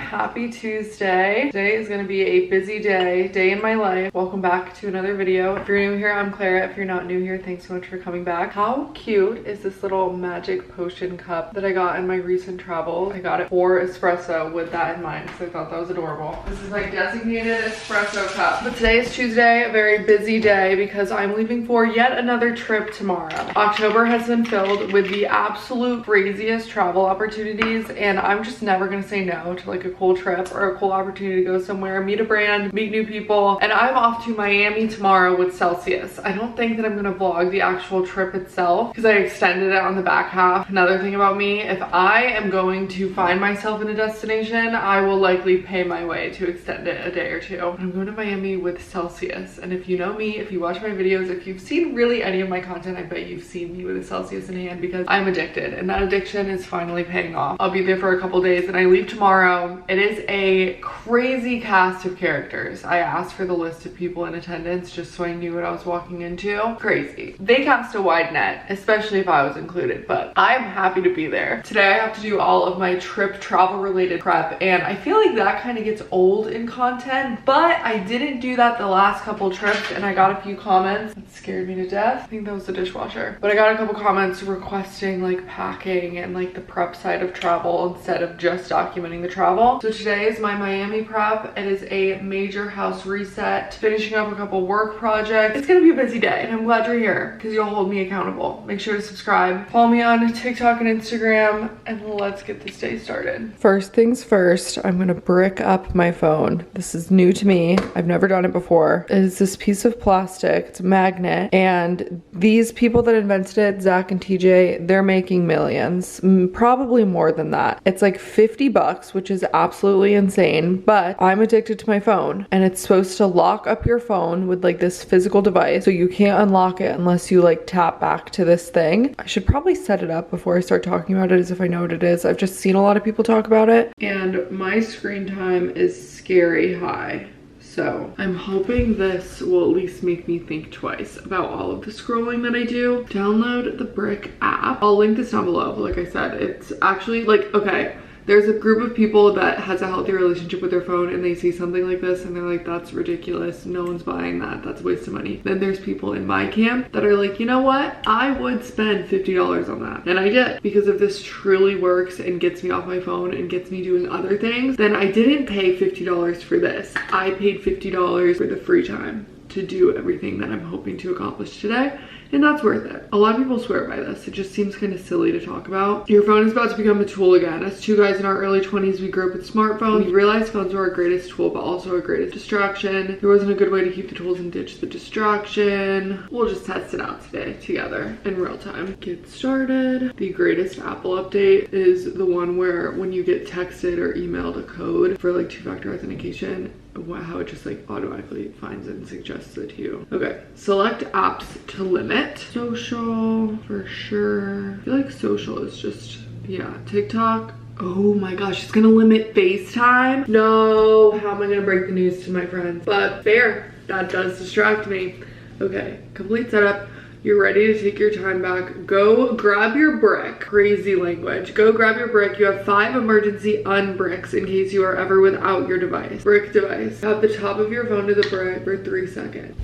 happy Tuesday. Today is gonna be a busy day in my life. Welcome back to another video. If you're new here, I'm Clara. If you're not new here, thanks so much for coming back. How cute is this little magic potion cup that I got in my recent travels? I got it for espresso with that in mind because I thought that was adorable. This is my designated espresso cup. But today is Tuesday, a very busy day because I'm leaving for yet another trip tomorrow. October has been filled with the absolute craziest travel opportunities, and I'm just never gonna say no to like a cool trip or a cool opportunity to go somewhere, meet a brand, meet new people. And I'm off to Miami tomorrow with Celsius. I don't think that I'm gonna vlog the actual trip itself because I extended it on the back half. Another thing about me, if I am going to find myself in a destination, I will likely pay my way to extend it a day or two. I'm going to Miami with Celsius, and if you know me, if you watch my videos, if you've seen really any of my content, I bet you've seen me with a Celsius in hand because I'm addicted, and that addiction is finally paying off. I'll be there for a couple days and I leave tomorrow. It is a crazy cast of characters. I asked for the list of people in attendance just so I knew what I was walking into. Crazy. They cast a wide net, especially if I was included, but I'm happy to be there. Today I have to do all of my trip travel related prep, and I feel like that kind of gets old in content, but I didn't do that the last couple trips and I got a few comments that scared me to death. I think that was the dishwasher. But I got a couple comments requesting like packing and like the prep side of travel instead of just documenting the travel. So today is my Miami prep. It is a major house reset, finishing up a couple work projects. It's gonna be a busy day, and I'm glad you're here because you'll hold me accountable. Make sure to subscribe, follow me on TikTok and Instagram, and let's get this day started. First things first, I'm gonna brick up my phone. This is new to me. I've never done it before. It is this piece of plastic. It's a magnet, and these people that invented it, Zach and TJ, they're making millions, probably more than that. It's like 50 bucks, which is absolutely insane, but I'm addicted to my phone, and it's supposed to lock up your phone with like this physical device, so you can't unlock it unless you like tap back to this thing. I should probably set it up before I start talking about it as if I know what it is. I've just seen a lot of people talk about it, and my screen time is scary high. So I'm hoping this will at least make me think twice about all of the scrolling that I do. Download the Brick app. I'll link this down below. Like I said, it's actually like, okay, there's a group of people that has a healthy relationship with their phone and they see something like this and they're like, that's ridiculous. No one's buying that. That's a waste of money. Then there's people in my camp that are like, you know what? I would spend $50 on that. And I did, because if this truly works and gets me off my phone and gets me doing other things, then I didn't pay $50 for this. I paid $50 for the free time to do everything that I'm hoping to accomplish today. And that's worth it. A lot of people swear by this. It just seems kind of silly to talk about. Your phone is about to become a tool again. As two guys in our early 20s, we grew up with smartphones. We realized phones were our greatest tool, but also our greatest distraction. There wasn't a good way to keep the tools and ditch the distraction. We'll just test it out today together in real time. Get started. The greatest Apple update is the one where when you get texted or emailed a code for like two-factor authentication, how it just like automatically finds it and suggests it to you. Okay, select apps to limit. Social, for sure. I feel like social is just, yeah, TikTok. Oh my gosh, it's gonna limit FaceTime. No, how am I gonna break the news to my friends? But fair, that does distract me. Okay, complete setup. You're ready to take your time back. Go grab your brick. Crazy language. Go grab your brick. You have 5 emergency unbricks in case you are ever without your device. Brick device. Tap the top of your phone to the brick for 3 seconds.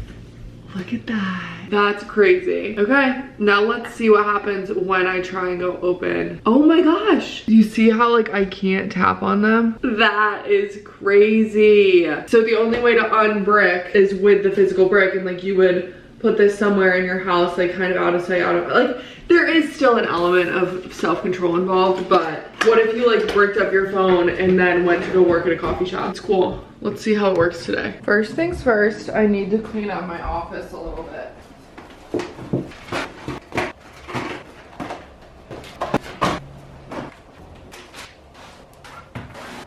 Look at that. That's crazy. Okay, now let's see what happens when I try and go open. Oh my gosh. You see how like I can't tap on them? That is crazy. So the only way to unbrick is with the physical brick, and like you would put this somewhere in your house, like kind of out of sight, out of, like, there is still an element of self-control involved, but what if you like bricked up your phone and then went to go work at a coffee shop? It's cool. Let's see how it works today. First things first, I need to clean up my office a little bit.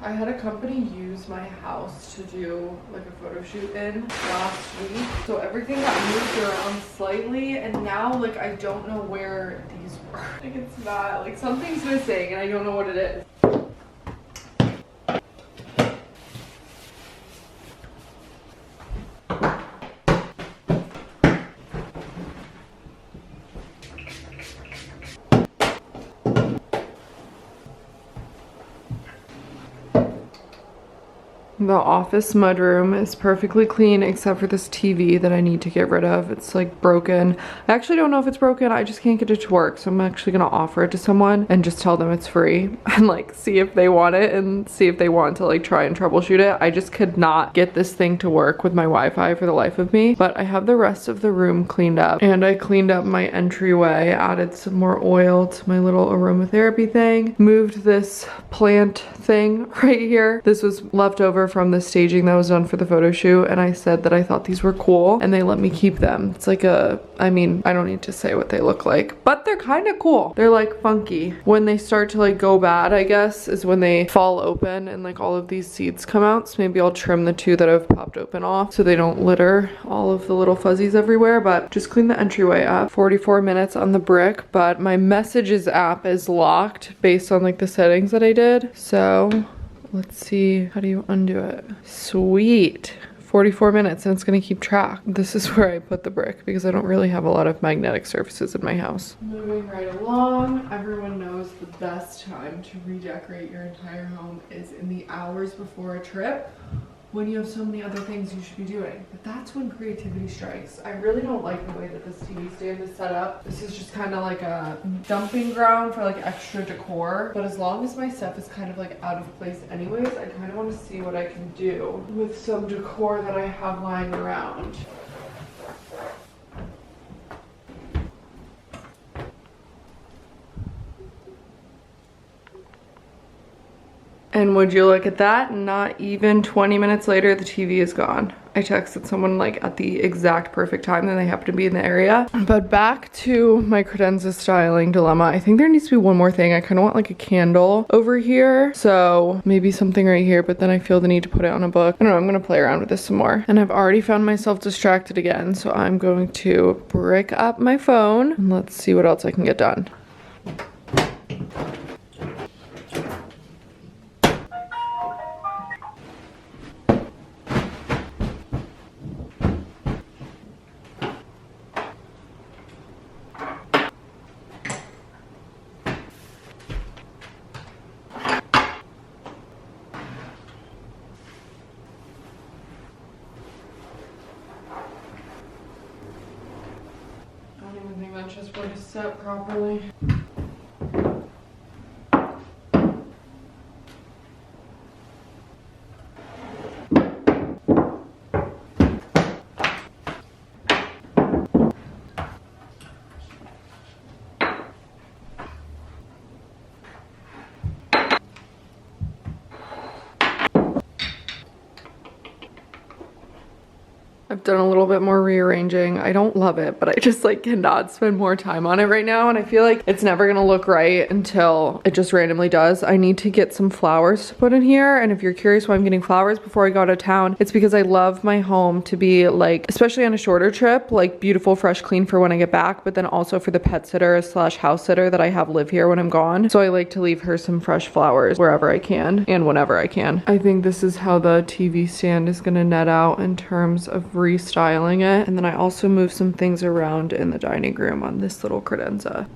I had a company use my house to do like a photo shoot in last week. So everything got moved around slightly, and now like I don't know where these were. Like it's not, like something's missing and I don't know what it is. The office mudroom is perfectly clean except for this TV that I need to get rid of. It's like broken. I actually don't know if it's broken. I just can't get it to work. So I'm actually gonna offer it to someone and just tell them it's free and like see if they want it and see if they want to like try and troubleshoot it. I just could not get this thing to work with my Wi-Fi for the life of me. But I have the rest of the room cleaned up, and I cleaned up my entryway, added some more oil to my little aromatherapy thing, moved this plant thing right here. This was left over from the staging that was done for the photo shoot, and I said that I thought these were cool and they let me keep them. It's like I mean, I don't need to say what they look like, but they're kind of cool. They're like funky. When they start to like go bad, I guess, is when they fall open and like all of these seeds come out. So maybe I'll trim the two that have popped open off so they don't litter all of the little fuzzies everywhere. But just clean the entryway up. 44 minutes on the brick, but my messages app is locked based on like the settings that I did. So let's see, how do you undo it? Sweet. 44 minutes and it's gonna keep track. This is where I put the brick because I don't really have a lot of magnetic surfaces in my house. Moving right along, everyone knows the best time to redecorate your entire home is in the hours before a trip, when you have so many other things you should be doing. But that's when creativity strikes. I really don't like the way that this TV stand is set up. This is just kind of like a dumping ground for like extra decor. But as long as my stuff is kind of like out of place anyways, I kind of want to see what I can do with some decor that I have lying around. And would you look at that? Not even 20 minutes later, the TV is gone. I texted someone like at the exact perfect time that they happen to be in the area. But back to my credenza styling dilemma. I think there needs to be one more thing. I kind of want like a candle over here. So maybe something right here, but then I feel the need to put it on a book. I don't know, I'm gonna play around with this some more. And I've already found myself distracted again. So I'm going to brick up my phone and let's see what else I can get done. That's just where to set properly. I've done a little bit more rearranging. I don't love it, but I just like cannot spend more time on it right now. And I feel like it's never gonna look right until it just randomly does. I need to get some flowers to put in here. And if you're curious why I'm getting flowers before I go out of town, it's because I love my home to be like, especially on a shorter trip, like beautiful, fresh, clean for when I get back, but then also for the pet sitter slash house sitter that I have live here when I'm gone. So I like to leave her some fresh flowers wherever I can and whenever I can. I think this is how the TV stand is gonna net out in terms of restyling it. And then I also moved some things around in the dining room on this little credenza.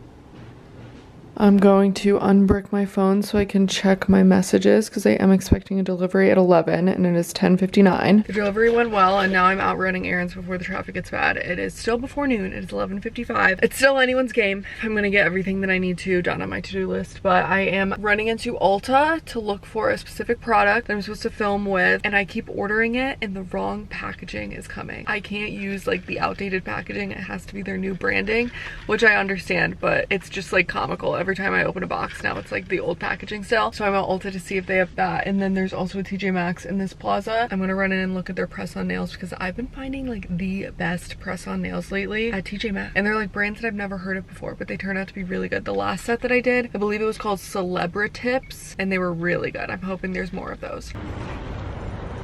I'm going to unbrick my phone so I can check my messages because I am expecting a delivery at 11 and it is 10:59. The delivery went well and now I'm out running errands before the traffic gets bad. It is still before noon. It is 11:55. It's still anyone's game if I'm gonna get everything that I need to done on my to-do list, but I am running into Ulta to look for a specific product that I'm supposed to film with, and I keep ordering it and the wrong packaging is coming. I can't use like the outdated packaging. It has to be their new branding, which I understand, but it's just like comical. Every time I open a box now it's like the old packaging still. So I'm at Ulta to see if they have that. And then there's also a TJ Maxx in this plaza. I'm gonna run in and look at their press-on nails because I've been finding like the best press-on nails lately at TJ Maxx. And they're like brands that I've never heard of before, but they turn out to be really good. The last set that I did, I believe it was called Celebritips, and they were really good. I'm hoping there's more of those.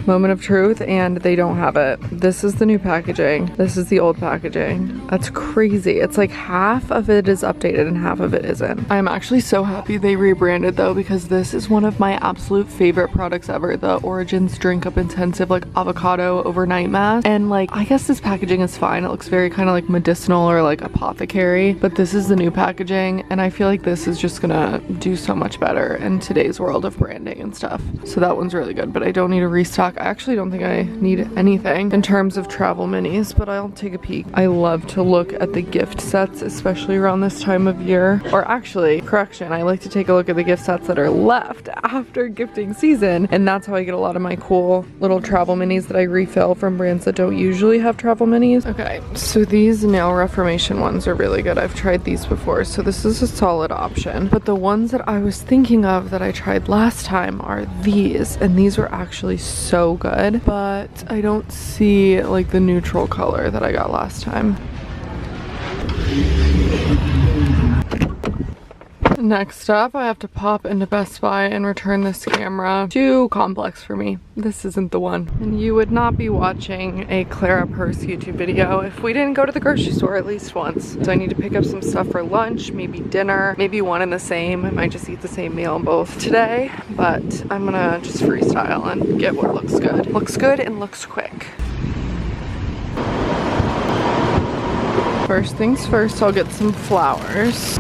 Moment of truth, and they don't have it. This is the new packaging. This is the old packaging. That's crazy. It's like half of it is updated and half of it isn't. I'm actually so happy they rebranded though, because this is one of my absolute favorite products ever. The Origins Drink Up Intensive like avocado overnight mask. And like, I guess this packaging is fine. It looks very kind of like medicinal or like apothecary, but this is the new packaging. And I feel like this is just gonna do so much better in today's world of branding and stuff. So that one's really good, but I don't need to restock back. I actually don't think I need anything in terms of travel minis, but I'll take a peek. I love to look at the gift sets, especially around this time of year. Or actually, correction, I like to take a look at the gift sets that are left after gifting season, and that's how I get a lot of my cool little travel minis that I refill from brands that don't usually have travel minis. Okay, so these nail reformation ones are really good. I've tried these before, so this is a solid option. But the ones that I was thinking of that I tried last time are these, and these were actually so good, but I don't see like the neutral color that I got last time. Next up, I have to pop into Best Buy and return this camera. Too complex for me. This isn't the one. And you would not be watching a Clara Peirce YouTube video if we didn't go to the grocery store at least once. So I need to pick up some stuff for lunch, maybe dinner, maybe one and the same. I might just eat the same meal both today, but I'm gonna just freestyle and get what looks good. Looks good and looks quick. First things first, I'll get some flowers.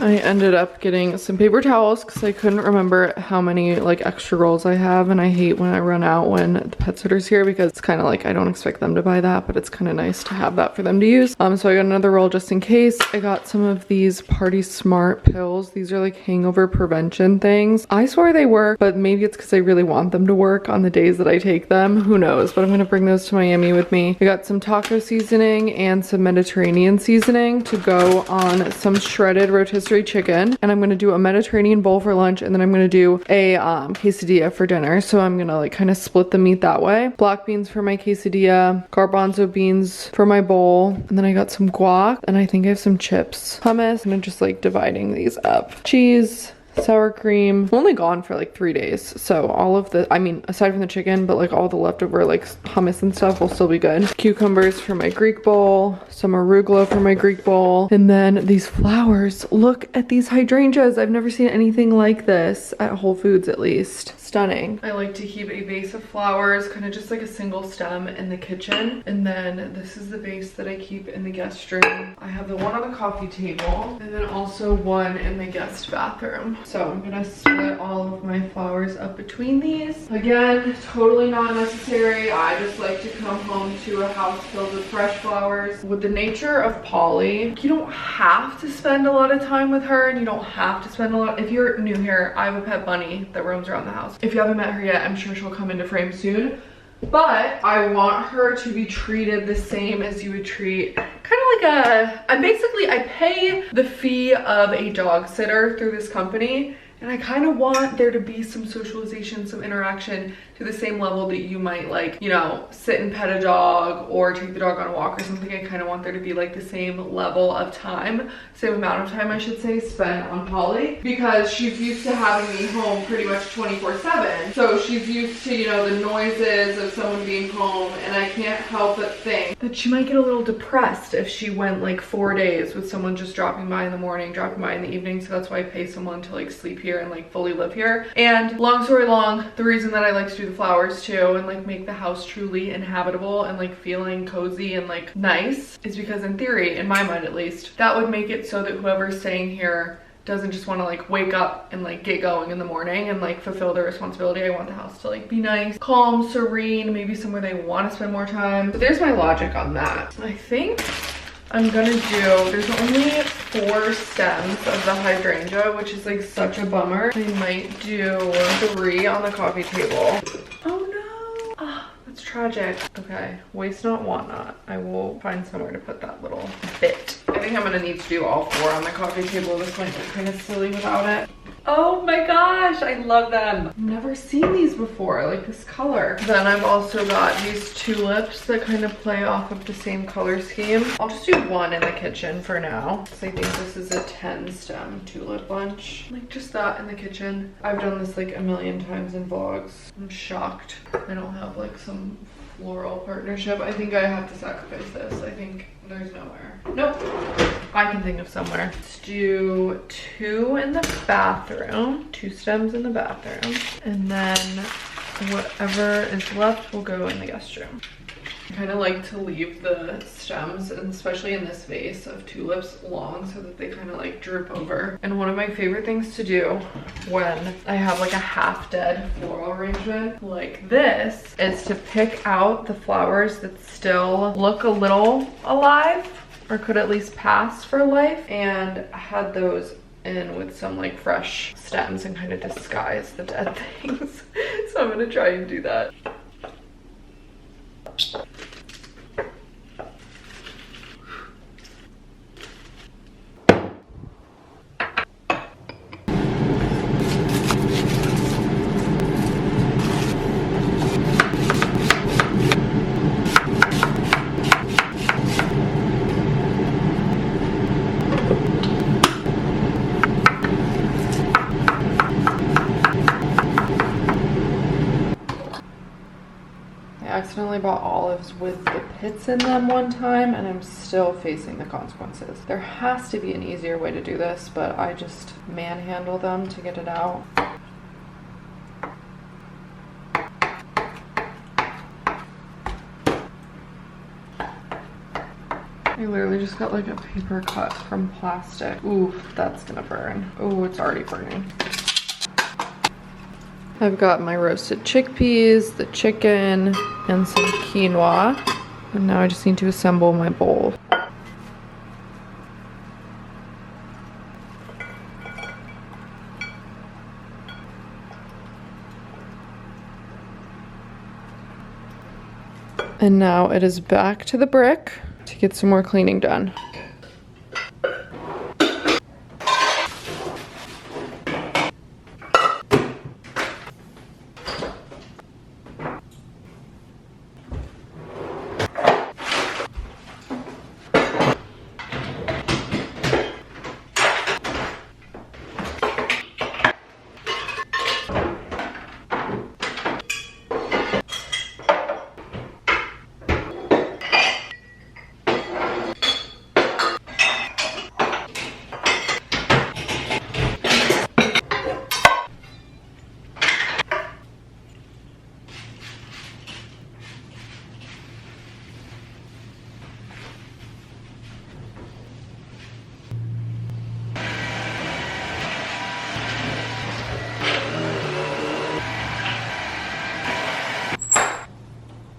I ended up getting some paper towels because I couldn't remember how many like extra rolls I have, and I hate when I run out when the pet sitter's here because it's kind of like I don't expect them to buy that, but it's kind of nice to have that for them to use. So I got another roll just in case. I got some of these Party Smart pills. These are like hangover prevention things. I swear they work, but maybe it's because I really want them to work on the days that I take them. Who knows? But I'm gonna bring those to Miami with me. I got some taco seasoning and some Mediterranean seasoning to go on some shredded rotisserie chicken, and I'm gonna do a Mediterranean bowl for lunch, and then I'm gonna do a quesadilla for dinner. So I'm gonna like kind of split the meat that way. Black beans for my quesadilla, garbanzo beans for my bowl, and then I got some guac, and I think I have some chips, hummus, and I'm just like dividing these up. Cheese, sour cream. I'm only gone for like 3 days, so all of the, I mean aside from the chicken, but like all the leftover like hummus and stuff will still be good. Cucumbers for my Greek bowl, some arugula for my Greek bowl, and then these flowers. Look at these hydrangeas. I've never seen anything like this at Whole Foods, at least. Stunning. I like to keep a vase of flowers, kind of just like a single stem in the kitchen, and then this is the vase that I keep in the guest room. I have the one on the coffee table, and then also one in the guest bathroom. So I'm gonna split all of my flowers up between these. Again, totally not necessary. I just like to come home to a house filled with fresh flowers. With the nature of Polly, you don't have to spend a lot of time with her, and you don't have to spend a lot. If you're new here, I have a pet bunny that roams around the house. If you haven't met her yet, I'm sure she'll come into frame soon. But I want her to be treated the same as you would treat kind of like I pay the fee of a dog sitter through this company, and I kind of want there to be some socialization, some interaction to the same level that you might like, you know, sit and pet a dog or take the dog on a walk or something. I kind of want there to be like the same level of time, same amount of time I should say, spent on Polly, because she's used to having me home pretty much 24/7. So she's used to, you know, the noises of someone being home, and I can't help but think that she might get a little depressed if she went like 4 days with someone just dropping by in the morning, dropping by in the evening. So that's why I pay someone to like sleep here and like fully live here. And long story long, the reason that I like to do the flowers too and like make the house truly inhabitable and like feeling cozy and like nice is because in theory, in my mind at least, that would make it so that whoever's staying here doesn't just want to like wake up and like get going in the morning and like fulfill their responsibility. I want the house to like be nice, calm, serene, maybe somewhere they want to spend more time. So there's my logic on that. I think I'm gonna do, there's only 4 stems of the hydrangea, which is like such a bummer. I might do 3 on the coffee table. Oh no, ah, that's tragic. Okay, waste not, want not. I will find somewhere to put that little bit. I think I'm gonna need to do all 4 on the coffee table. This might be kind of silly without it. Oh my gosh, I love them. I've never seen these before, like this color. Then I've also got these tulips that kind of play off of the same color scheme. I'll just do 1 in the kitchen for now, because I think this is a 10 stem tulip bunch. Like just that in the kitchen. I've done this like a million times in vlogs. I'm shocked I don't have like some floral partnership. I think I have to sacrifice this. I think there's nowhere. Nope. I can think of somewhere. Let's do 2 in the bathroom, 2 stems in the bathroom, and then whatever is left will go in the guest room. I kind of like to leave the stems, and especially in this vase of tulips, long so that they kind of like droop over. And one of my favorite things to do when I have like a half dead floral arrangement like this is to pick out the flowers that still look a little alive or could at least pass for life, and add those in with some like fresh stems and kind of disguise the dead things. So I'm gonna try and do that. I accidentally bought olives with the pits in them one time, and I'm still facing the consequences. There has to be an easier way to do this, but I just manhandle them to get it out. I literally just got like a paper cut from plastic. Ooh, that's gonna burn. Ooh, it's already burning. I've got my roasted chickpeas, the chicken, and some quinoa. And now I just need to assemble my bowl. And now it is back to the brick to get some more cleaning done.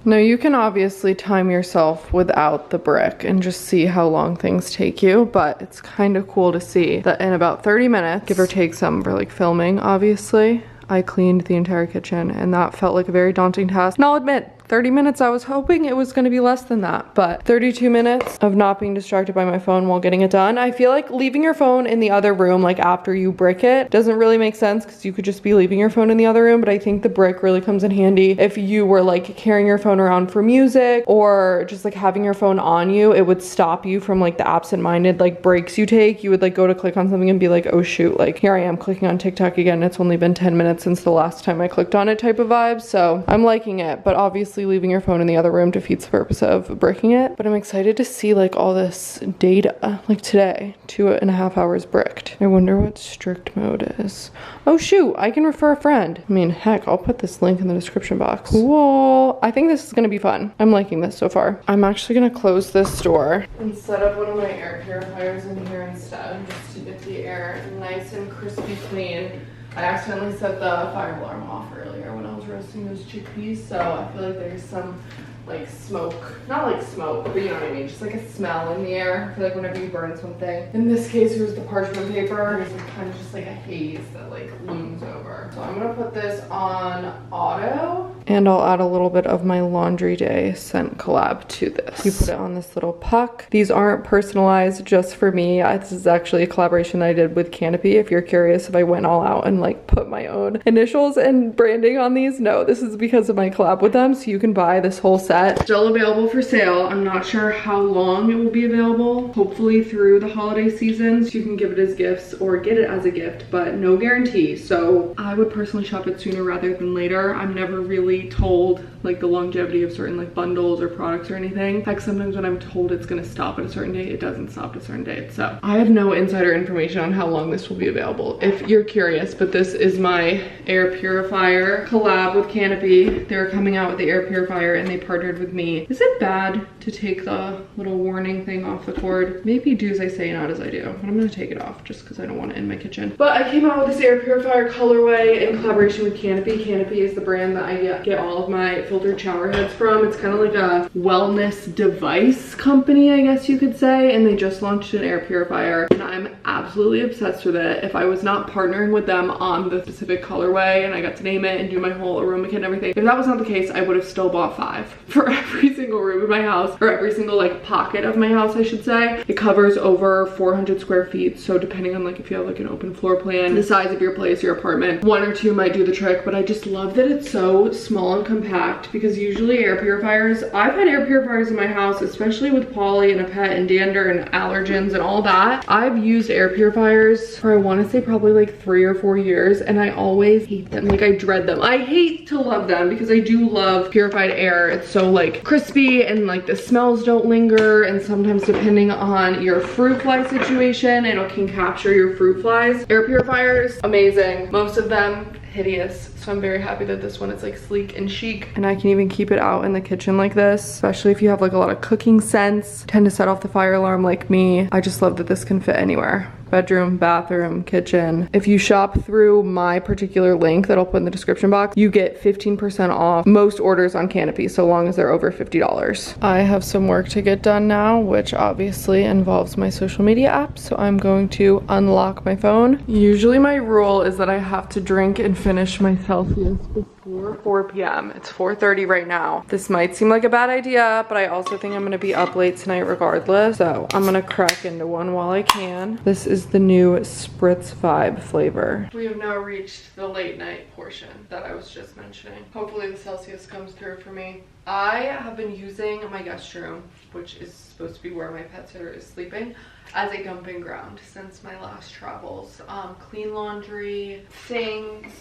Now you can obviously time yourself without the brick and just see how long things take you, but it's kind of cool to see that in about 30 minutes, give or take some for like filming obviously, I cleaned the entire kitchen, and that felt like a very daunting task. And I'll admit, 30 minutes, I was hoping it was gonna be less than that, but 32 minutes of not being distracted by my phone while getting it done. I feel like leaving your phone in the other room, like after you brick it, doesn't really make sense because you could just be leaving your phone in the other room, but I think the brick really comes in handy if you were like carrying your phone around for music or just like having your phone on you. It would stop you from like the absent-minded like breaks you take. You would like go to click on something and be like, oh shoot, like here I am clicking on TikTok again. It's only been 10 minutes since the last time I clicked on it type of vibe. So I'm liking it, but obviously leaving your phone in the other room defeats the purpose of breaking it. But I'm excited to see like all this data, like today, 2.5 hours bricked. I wonder what strict mode is. Oh shoot, I can refer a friend. I mean, heck, I'll put this link in the description box. Cool. I think this is gonna be fun. I'm liking this so far. I'm actually gonna close this door and set up one of my air purifiers in here instead, just to get the air nice and crispy clean. I accidentally set the fire alarm off earlier when I was roasting those chickpeas, so I feel like there's some like smoke, not like smoke, but you know what I mean, just like a smell in the air. I feel like whenever you burn something, in this case it was the parchment paper, there's like kind of just like a haze that like looms over. So I'm gonna put this on auto, and I'll add a little bit of my laundry day scent collab to this. You put it on this little puck. These aren't personalized just for me. This is actually a collaboration that I did with Canopy. If you're curious if I went all out and like put my own initials and branding on these, no, this is because of my collab with them. So you can buy this whole set. Still available for sale. I'm not sure how long it will be available. Hopefully through the holiday season, so you can give it as gifts or get it as a gift, but no guarantee. So I would personally shop it sooner rather than later. I'm never really really told like the longevity of certain like bundles or products or anything. Heck, sometimes when I'm told it's gonna stop at a certain date, it doesn't stop at a certain date. So I have no insider information on how long this will be available if you're curious, but this is my air purifier collab with Canopy. They're coming out with the air purifier and they partnered with me. Is it bad to take the little warning thing off the cord? Maybe do as I say, not as I do, but I'm gonna take it off just because I don't want it in my kitchen. But I came out with this air purifier colorway in collaboration with Canopy. Canopy is the brand that I get all of my filtered shower heads from. It's kind of like a wellness device company, I guess you could say, and they just launched an air purifier and I'm absolutely obsessed with it. If I was not partnering with them on the specific colorway and I got to name it and do my whole aroma kit and everything, if that was not the case, I would have still bought 5 for every single room in my house, or every single like pocket of my house, I should say. It covers over 400 square feet, so depending on like if you have like an open floor plan, the size of your place, your apartment, 1 or 2 might do the trick. But I just love that it's so small and compact, because usually air purifiers, I've had air purifiers in my house, especially with poly and a pet and dander and allergens and all that. I've used air purifiers for, I want to say, probably like 3 or 4 years, and I always hate them. Like, I dread them. I hate to love them because I do love purified air. It's so like crispy and like the smells don't linger, and sometimes depending on your fruit fly situation, it can capture your fruit flies. Air purifiers, amazing. Most of them hideous, so I'm very happy that this one is like sleek and chic, and I can even keep it out in the kitchen like this, especially if you have like a lot of cooking scents, tend to set off the fire alarm like me. I just love that this can fit anywhere. Bedroom, bathroom, kitchen. If you shop through my particular link that I'll put in the description box, you get 15% off most orders on Canopy, so long as they're over $50. I have some work to get done now, which obviously involves my social media apps, so I'm going to unlock my phone. Usually my rule is that I have to drink and finish my Celsius before 4 p.m. It's 4:30 right now. This might seem like a bad idea, but I also think I'm gonna be up late tonight regardless, so I'm gonna crack into one while I can. This is the new Spritz Vibe flavor. We have now reached the late night portion that I was just mentioning. Hopefully the Celsius comes through for me. I have been using my guest room, which is supposed to be where my pet sitter is sleeping, as a dumping ground since my last travels. Clean laundry, things,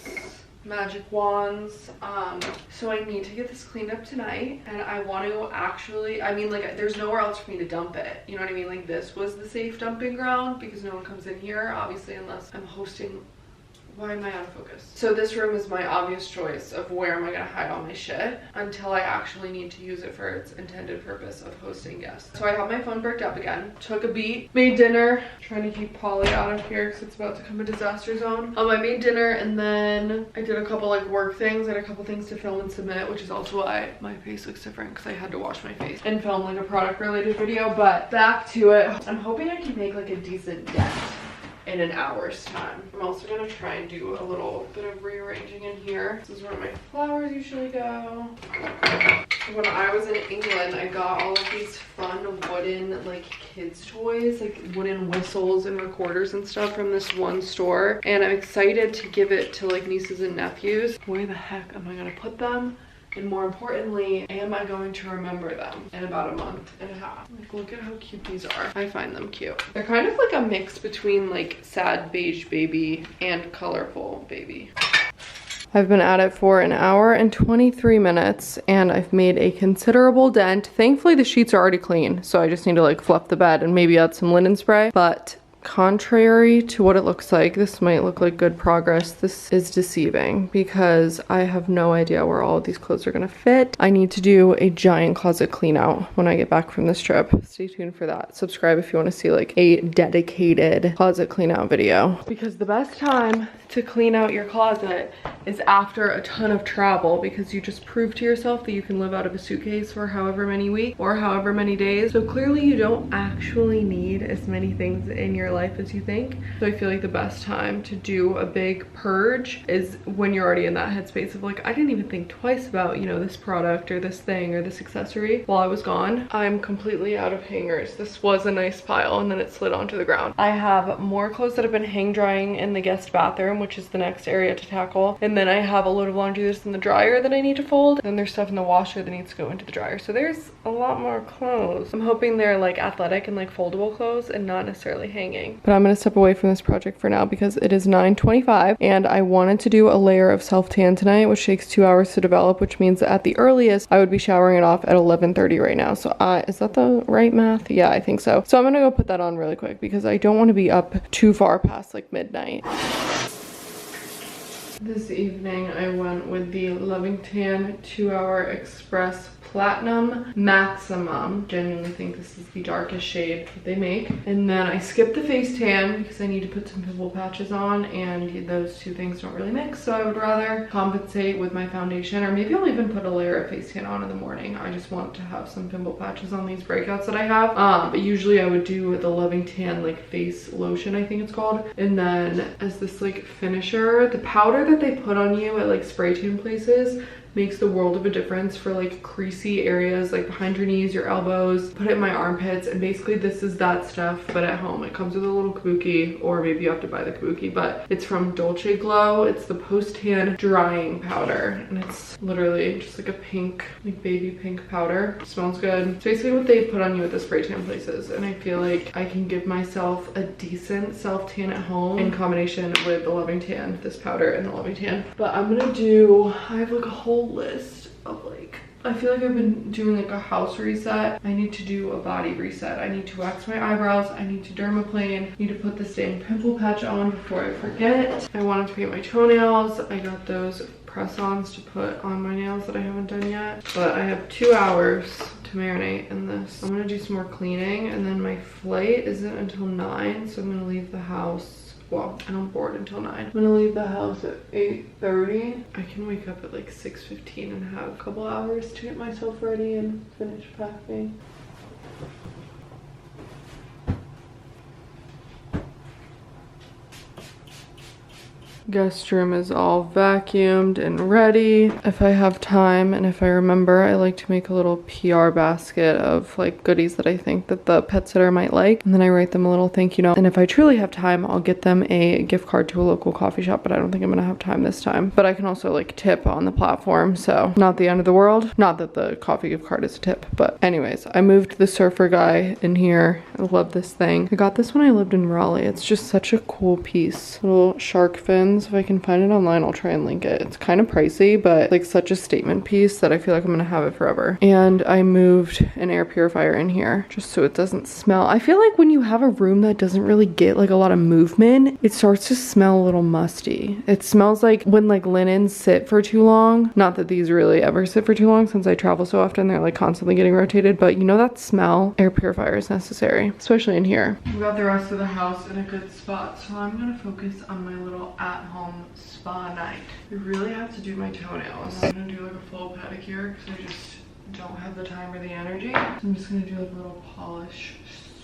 magic wands. So I need to get this cleaned up tonight, and I want to actually, I mean, like, there's nowhere else for me to dump it, you know what I mean? Like, this was the safe dumping ground because no one comes in here, obviously, unless I'm hosting. Why am I out of focus? So this room is my obvious choice of where am I gonna hide all my shit until I actually need to use it for its intended purpose of hosting guests. So I have my phone bricked up again, took a beat, made dinner, trying to keep Polly out of here because it's about to come a disaster zone. I made dinner, and then I did a couple like work things. I had a couple things to film and submit, which is also why my face looks different, because I had to wash my face and film like a product related video. But back to it. I'm hoping I can make like a decent dent in an hour's time. I'm also gonna try and do a little bit of rearranging in here. This is where my flowers usually go. When I was in England, I got all of these fun wooden like kids toys, like wooden whistles and recorders and stuff from this one store, and I'm excited to give it to like nieces and nephews. Where the heck am I gonna put them? And more importantly, am I going to remember them in about a month and a half? Like, look at how cute these are. I find them cute. They're kind of like a mix between like sad beige baby and colorful baby. I've been at it for an hour and 23 minutes, and I've made a considerable dent. Thankfully, the sheets are already clean, so I just need to like fluff the bed and maybe add some linen spray. But contrary to what it looks like, this might look like good progress. This is deceiving because I have no idea where all of these clothes are gonna fit. I need to do a giant closet clean out when I get back from this trip. Stay tuned for that. Subscribe if you want to see like a dedicated closet clean out video, because the best time to clean out your closet is after a ton of travel, because you just prove to yourself that you can live out of a suitcase for however many weeks or however many days. So clearly you don't actually need as many things in your life as you think. So I feel like the best time to do a big purge is when you're already in that headspace of like, I didn't even think twice about, you know, this product or this thing or this accessory while I was gone. I'm completely out of hangers. This was a nice pile and then it slid onto the ground. I have more clothes that have been hang drying in the guest bathroom, which is the next area to tackle. And then I have a load of laundry that's in the dryer that I need to fold. Then there's stuff in the washer that needs to go into the dryer. So there's a lot more clothes. I'm hoping they're like athletic and like foldable clothes and not necessarily hanging. cleaning. But I'm gonna step away from this project for now because it is 9:25 and I wanted to do a layer of self-tan tonight, which takes 2 hours to develop, which means that at the earliest, I would be showering it off at 11:30 right now. So is that the right math? Yeah, I think so. So I'm gonna go put that on really quick because I don't want to be up too far past like midnight. This evening I went with the Loving Tan 2-Hour Express Platinum Maximum. Genuinely think this is the darkest shade that they make. And then I skipped the face tan because I need to put some pimple patches on and those two things don't really mix. So I would rather compensate with my foundation, or maybe I'll even put a layer of face tan on in the morning. I just want to have some pimple patches on these breakouts that I have. But usually I would do the Loving Tan like face lotion, I think it's called. And then as this like finisher, the powder that they put on you at like spray tan places makes the world of a difference for like creasy areas like behind your knees, your elbows. Put it in my armpits, and basically this is that stuff but at home. It comes with a little kabuki, or maybe you have to buy the kabuki, but it's from Dolce Glow. It's the post-tan drying powder, and it's literally just like a pink, like baby pink powder. It smells good. It's basically what they put on you at the spray tan places, and I feel like I can give myself a decent self tan at home in combination with the Loving Tan, this powder and the Loving Tan. But I'm gonna do, I have like a whole list of like, I feel like I've been doing like a house reset. I need to do a body reset. I need to wax my eyebrows. I need to dermaplane. I need to put the same pimple patch on before I forget. I wanted to paint my toenails. I got those press-ons to put on my nails that I haven't done yet. But I have 2 hours to marinate in this. I'm gonna do some more cleaning, and then my flight isn't until 9, so I'm gonna leave the house. Well, I don't board until 9. I'm gonna leave the house at 8:30. I can wake up at like 6:15 and have a couple hours to get myself ready and finish packing. Guest room is all vacuumed and ready. If I have time and if I remember, I like to make a little PR basket of like goodies that I think that the pet sitter might like, and then I write them a little thank you note. And if I truly have time, I'll get them a gift card to a local coffee shop, but I don't think I'm gonna have time this time. But I can also like tip on the platform, so not the end of the world. Not that the coffee gift card is a tip, but anyways, I moved the surfer guy in here. I love this thing. I got this when I lived in Raleigh. It's just such a cool piece. Little shark fins. If I can find it online, I'll try and link it. It's kind of pricey, but like such a statement piece that I feel like I'm gonna have it forever. And I moved an air purifier in here just so it doesn't smell. I feel like when you have a room that doesn't really get like a lot of movement, it starts to smell a little musty. It smells like when like linens sit for too long. Not that these really ever sit for too long since I travel so often. They're like constantly getting rotated, but you know that smell? Air purifier is necessary, especially in here. We got the rest of the house in a good spot, so I'm gonna focus on my little at-home spa night. I really have to do my toenails. I'm gonna do like a full pedicure because I just don't have the time or the energy. So I'm just gonna do like a little polish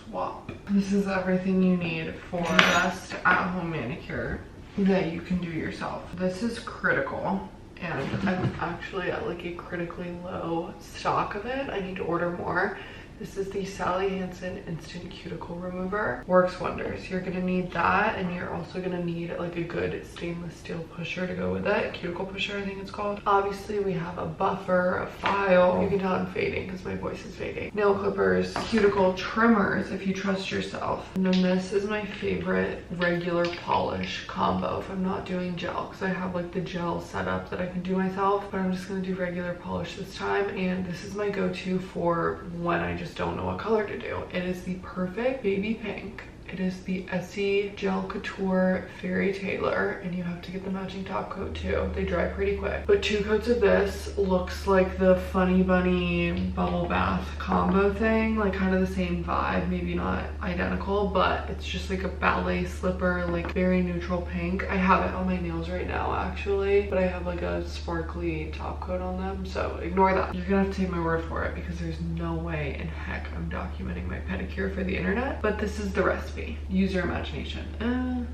swap. This is everything you need for the best at-home manicure that you can do yourself. This is critical, and I'm actually at like a critically low stock of it. I need to order more. This is the Sally Hansen Instant Cuticle Remover. Works wonders. You're gonna need that, and you're also gonna need like a good stainless steel pusher to go with it. Cuticle pusher, I think it's called. Obviously, we have a buffer, a file. You can tell I'm fading because my voice is fading. Nail clippers, cuticle trimmers if you trust yourself. And then this is my favorite regular polish combo if I'm not doing gel, because I have like the gel setup that I can do myself, but I'm just gonna do regular polish this time. And this is my go-to for when I just don't know what color to do. It is the perfect baby pink. It is the Essie Gel Couture Fairy Tailor, and you have to get the matching top coat too. They dry pretty quick. But 2 coats of this looks like the Funny Bunny bubble bath combo thing, like kind of the same vibe, maybe not identical, but it's just like a ballet slipper, like very neutral pink. I have it on my nails right now actually, but I have like a sparkly top coat on them, so ignore that. You're gonna have to take my word for it because there's no way in heck I'm documenting my pedicure for the internet, but this is the recipe. Use your imagination.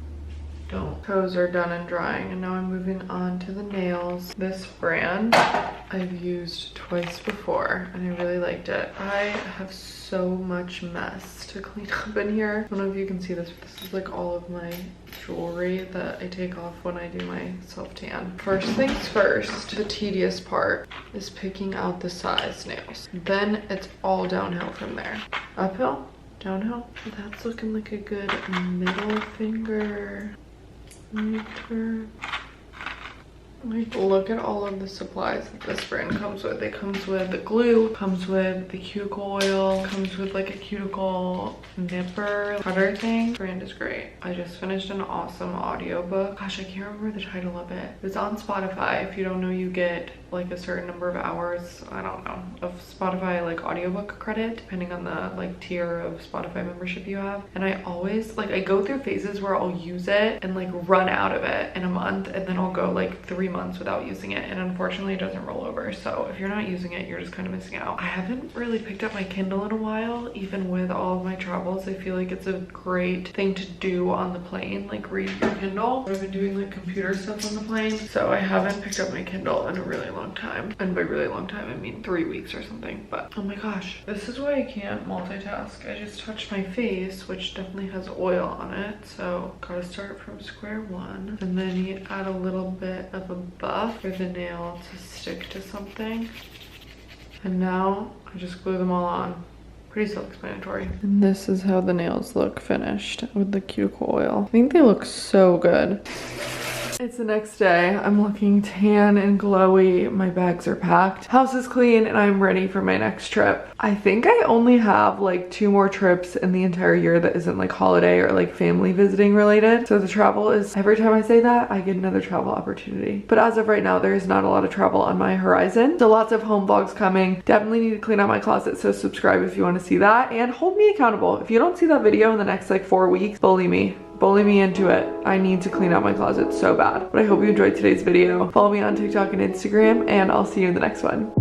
Don't. Toes are done and drying, and now I'm moving on to the nails. This brand I've used twice before, and I really liked it. I have so much mess to clean up in here. I don't know if you can see this, but this is like all of my jewelry that I take off when I do my self-tan. First things first, the tedious part is picking out the size nails. Then it's all downhill from there. Uphill? Downhill. That's looking like a good middle finger. Like, look at all of the supplies that this brand comes with. It comes with the glue, comes with the cuticle oil, comes with like a cuticle nipper cutter thing. This brand is great. I just finished an awesome audiobook. Gosh, I can't remember the title of it. It's on Spotify. If you don't know, you get like a certain number of hours, I don't know, of Spotify like audiobook credit, depending on the like tier of Spotify membership you have. And I always, like, I go through phases where I'll use it and like run out of it in a month, and then I'll go like 3 months without using it, and unfortunately it doesn't roll over. So if you're not using it, you're just kind of missing out. I haven't really picked up my Kindle in a while. Even with all of my travels, I feel like it's a great thing to do on the plane, like read your Kindle. I've been doing like computer stuff on the plane, so I haven't picked up my Kindle in a really long time, and by really long time I mean 3 weeks or something. But oh my gosh, this is why I can't multitask. I just touched my face, which definitely has oil on it, so gotta start from square one, and then you add a little bit of a buff for the nail to stick to something, and now I just glue them all on. Pretty self-explanatory. And this is how the nails look finished with the cuticle oil. I think they look so good. It's the next day. I'm looking tan and glowy. My bags are packed. House is clean, and I'm ready for my next trip. I think I only have like 2 more trips in the entire year that isn't like holiday or like family visiting related. So the travel is, every time I say that, I get another travel opportunity. But as of right now, there is not a lot of travel on my horizon. So lots of home vlogs coming. Definitely need to clean out my closet, so subscribe if you want to see that. And hold me accountable. If you don't see that video in the next like 4 weeks, bully me. Bully me into it. I need to clean out my closet so bad. But I hope you enjoyed today's video. Follow me on TikTok and Instagram, and I'll see you in the next one.